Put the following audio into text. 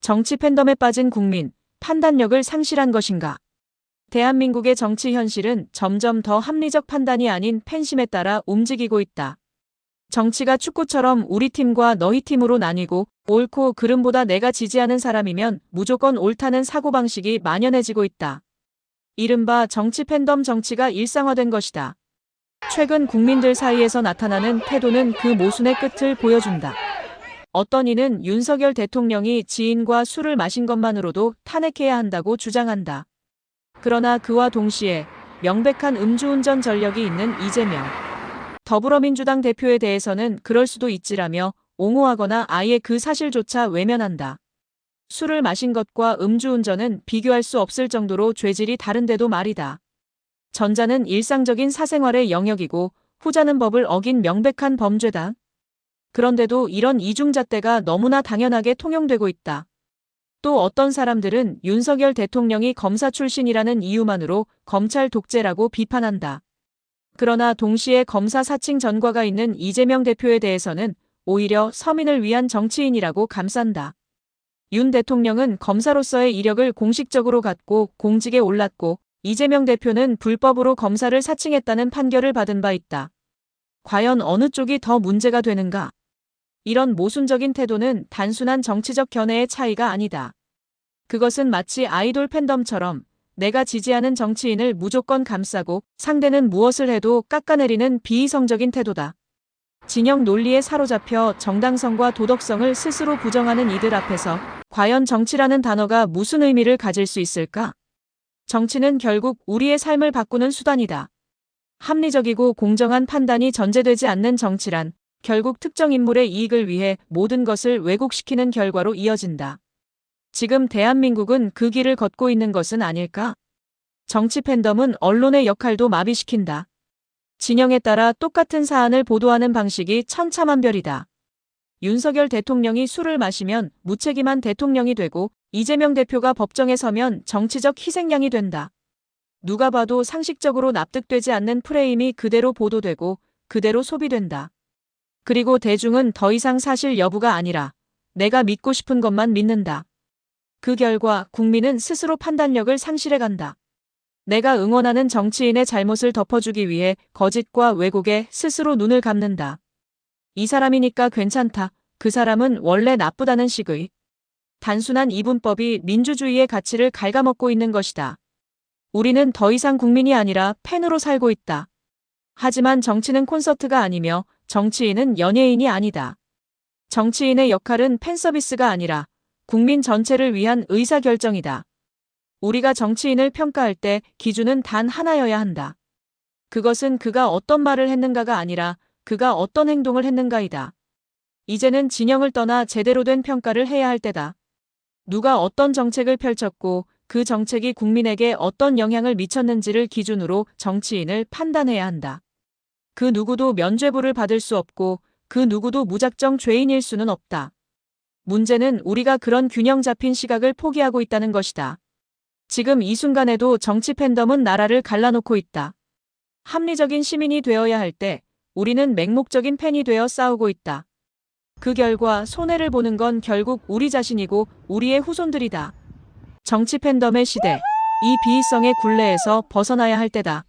정치 팬덤에 빠진 국민, 판단력을 상실한 것인가? 대한민국의 정치 현실은 점점 더 합리적 판단이 아닌 팬심에 따라 움직이고 있다. 정치가 축구처럼 우리 팀과 너희 팀으로 나뉘고 옳고 그름보다 내가 지지하는 사람이면 무조건 옳다는 사고방식이 만연해지고 있다. 이른바 정치 팬덤 정치가 일상화된 것이다. 최근 국민들 사이에서 나타나는 태도는 그 모순의 끝을 보여준다. 어떤 이는 윤석열 대통령이 지인과 술을 마신 것만으로도 탄핵해야 한다고 주장한다. 그러나 그와 동시에 명백한 음주운전 전력이 있는 이재명, 더불어민주당 대표에 대해서는 그럴 수도 있지라며 옹호하거나 아예 그 사실조차 외면한다. 술을 마신 것과 음주운전은 비교할 수 없을 정도로 죄질이 다른데도 말이다. 전자는 일상적인 사생활의 영역이고 후자는 법을 어긴 명백한 범죄다. 그런데도 이런 이중잣대가 너무나 당연하게 통용되고 있다. 또 어떤 사람들은 윤석열 대통령이 검사 출신이라는 이유만으로 검찰 독재라고 비판한다. 그러나 동시에 검사 사칭 전과가 있는 이재명 대표에 대해서는 오히려 서민을 위한 정치인이라고 감싼다. 윤 대통령은 검사로서의 이력을 공식적으로 갖고 공직에 올랐고 이재명 대표는 불법으로 검사를 사칭했다는 판결을 받은 바 있다. 과연 어느 쪽이 더 문제가 되는가? 이런 모순적인 태도는 단순한 정치적 견해의 차이가 아니다. 그것은 마치 아이돌 팬덤처럼 내가 지지하는 정치인을 무조건 감싸고 상대는 무엇을 해도 깎아내리는 비이성적인 태도다. 진영 논리에 사로잡혀 정당성과 도덕성을 스스로 부정하는 이들 앞에서 과연 정치라는 단어가 무슨 의미를 가질 수 있을까? 정치는 결국 우리의 삶을 바꾸는 수단이다. 합리적이고 공정한 판단이 전제되지 않는 정치란 결국 특정 인물의 이익을 위해 모든 것을 왜곡시키는 결과로 이어진다. 지금 대한민국은 그 길을 걷고 있는 것은 아닐까? 정치 팬덤은 언론의 역할도 마비시킨다. 진영에 따라 똑같은 사안을 보도하는 방식이 천차만별이다. 윤석열 대통령이 술을 마시면 무책임한 대통령이 되고 이재명 대표가 법정에 서면 정치적 희생양이 된다. 누가 봐도 상식적으로 납득되지 않는 프레임이 그대로 보도되고 그대로 소비된다. 그리고 대중은 더 이상 사실 여부가 아니라 내가 믿고 싶은 것만 믿는다. 그 결과 국민은 스스로 판단력을 상실해간다. 내가 응원하는 정치인의 잘못을 덮어주기 위해 거짓과 왜곡에 스스로 눈을 감는다. 이 사람이니까 괜찮다. 그 사람은 원래 나쁘다는 식의 단순한 이분법이 민주주의의 가치를 갉아먹고 있는 것이다. 우리는 더 이상 국민이 아니라 팬으로 살고 있다. 하지만 정치는 콘서트가 아니며 정치인은 연예인이 아니다. 정치인의 역할은 팬서비스가 아니라 국민 전체를 위한 의사결정이다. 우리가 정치인을 평가할 때 기준은 단 하나여야 한다. 그것은 그가 어떤 말을 했는가가 아니라 그가 어떤 행동을 했는가이다. 이제는 진영을 떠나 제대로 된 평가를 해야 할 때다. 누가 어떤 정책을 펼쳤고 그 정책이 국민에게 어떤 영향을 미쳤는지를 기준으로 정치인을 판단해야 한다. 그 누구도 면죄부를 받을 수 없고 그 누구도 무작정 죄인일 수는 없다. 문제는 우리가 그런 균형 잡힌 시각을 포기하고 있다는 것이다. 지금 이 순간에도 정치 팬덤은 나라를 갈라놓고 있다. 합리적인 시민이 되어야 할 때 우리는 맹목적인 팬이 되어 싸우고 있다. 그 결과 손해를 보는 건 결국 우리 자신이고 우리의 후손들이다. 정치 팬덤의 시대, 이 비이성의 굴레에서 벗어나야 할 때다.